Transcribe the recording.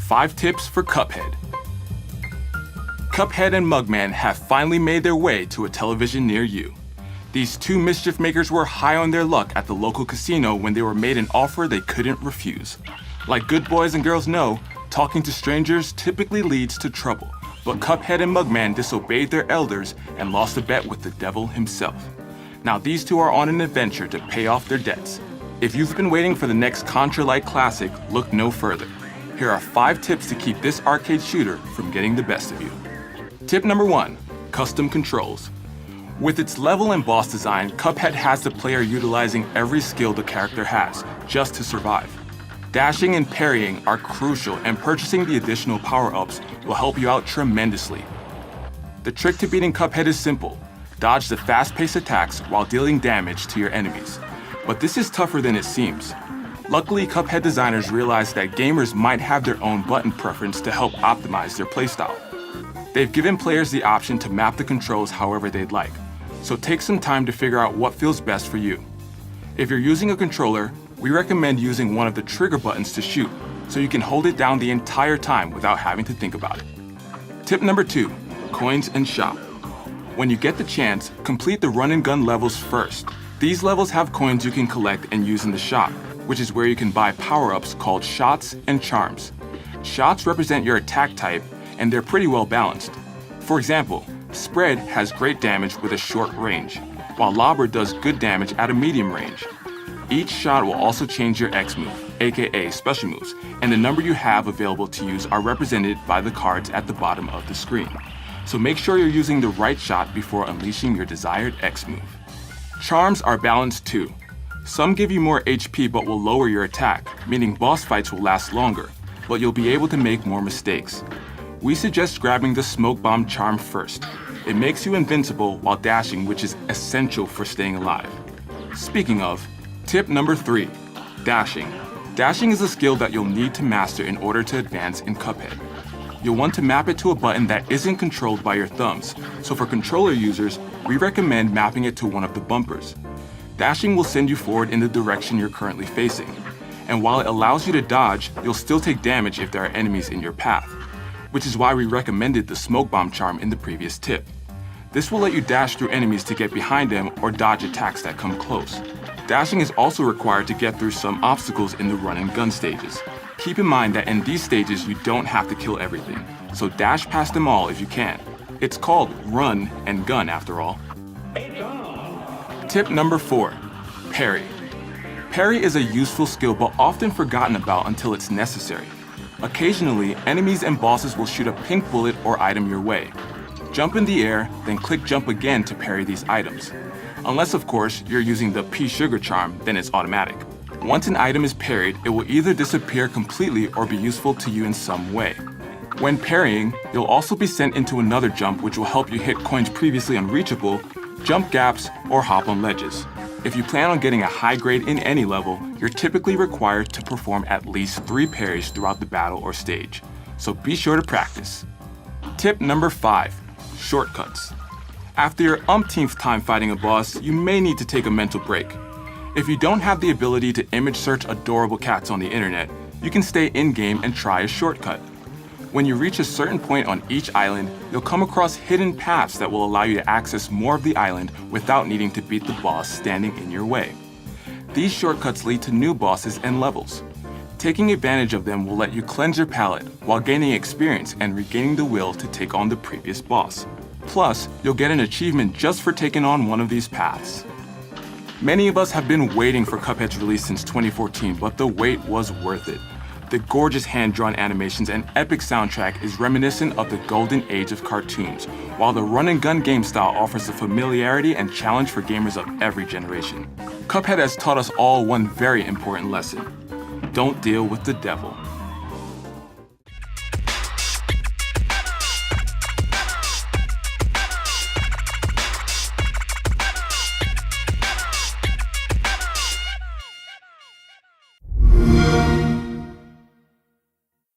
5 tips for Cuphead. Cuphead and Mugman have finally made their way to a television near you. These two mischief makers were high on their luck at the local casino when they were made an offer they couldn't refuse. Like good boys and girls know, talking to strangers typically leads to trouble, but Cuphead and Mugman disobeyed their elders and lost a bet with the devil himself. Now these two are on an adventure to pay off their debts. If you've been waiting for the next Contra-like classic, look no further. Here are 5 tips to keep this arcade shooter from getting the best of you. Tip number 1, custom controls. With its level and boss design, Cuphead has the player utilizing every skill the character has, just to survive. Dashing and parrying are crucial, and purchasing the additional power-ups will help you out tremendously. The trick to beating Cuphead is simple. Dodge the fast-paced attacks while dealing damage to your enemies. But this is tougher than it seems. Luckily, Cuphead designers realized that gamers might have their own button preference to help optimize their playstyle. They've given players the option to map the controls however they'd like, so take some time to figure out what feels best for you. If you're using a controller, we recommend using one of the trigger buttons to shoot, so you can hold it down the entire time without having to think about it. Tip number 2, coins and shop. When you get the chance, complete the run and gun levels first. These levels have coins you can collect and use in the shop, which is where you can buy power-ups called shots and charms. Shots represent your attack type, and they're pretty well balanced. For example, Spread has great damage with a short range, while Lobber does good damage at a medium range. Each shot will also change your X move, aka special moves, and the number you have available to use are represented by the cards at the bottom of the screen. So make sure you're using the right shot before unleashing your desired X move. Charms are balanced too. Some give you more HP but will lower your attack, meaning boss fights will last longer, but you'll be able to make more mistakes. We suggest grabbing the Smoke Bomb charm first. It makes you invincible while dashing, which is essential for staying alive. Speaking of, tip number 3, dashing. Dashing is a skill that you'll need to master in order to advance in Cuphead. You'll want to map it to a button that isn't controlled by your thumbs, so for controller users, we recommend mapping it to one of the bumpers. Dashing will send you forward in the direction you're currently facing, and while it allows you to dodge, you'll still take damage if there are enemies in your path, which is why we recommended the Smoke Bomb charm in the previous tip. This will let you dash through enemies to get behind them or dodge attacks that come close. Dashing is also required to get through some obstacles in the run and gun stages. Keep in mind that in these stages you don't have to kill everything, so dash past them all if you can. It's called run and gun after all. Tip number 4, parry. Parry is a useful skill but often forgotten about until it's necessary. Occasionally, enemies and bosses will shoot a pink bullet or item your way. Jump in the air, then click jump again to parry these items. Unless, of course, you're using the pea sugar charm, then it's automatic. Once an item is parried, it will either disappear completely or be useful to you in some way. When parrying, you'll also be sent into another jump which will help you hit coins previously unreachable, jump gaps, or hop on ledges. If you plan on getting a high grade in any level, you're typically required to perform at least 3 parries throughout the battle or stage, so be sure to practice. Tip number 5, shortcuts. After your umpteenth time fighting a boss, you may need to take a mental break. If you don't have the ability to image search adorable cats on the internet, you can stay in-game and try a shortcut. When you reach a certain point on each island, you'll come across hidden paths that will allow you to access more of the island without needing to beat the boss standing in your way. These shortcuts lead to new bosses and levels. Taking advantage of them will let you cleanse your palate while gaining experience and regaining the will to take on the previous boss. Plus, you'll get an achievement just for taking on one of these paths. Many of us have been waiting for Cuphead's release since 2014, but the wait was worth it. The gorgeous hand-drawn animations and epic soundtrack is reminiscent of the golden age of cartoons, while the run-and-gun game style offers the familiarity and challenge for gamers of every generation. Cuphead has taught us all one very important lesson. Don't deal with the devil.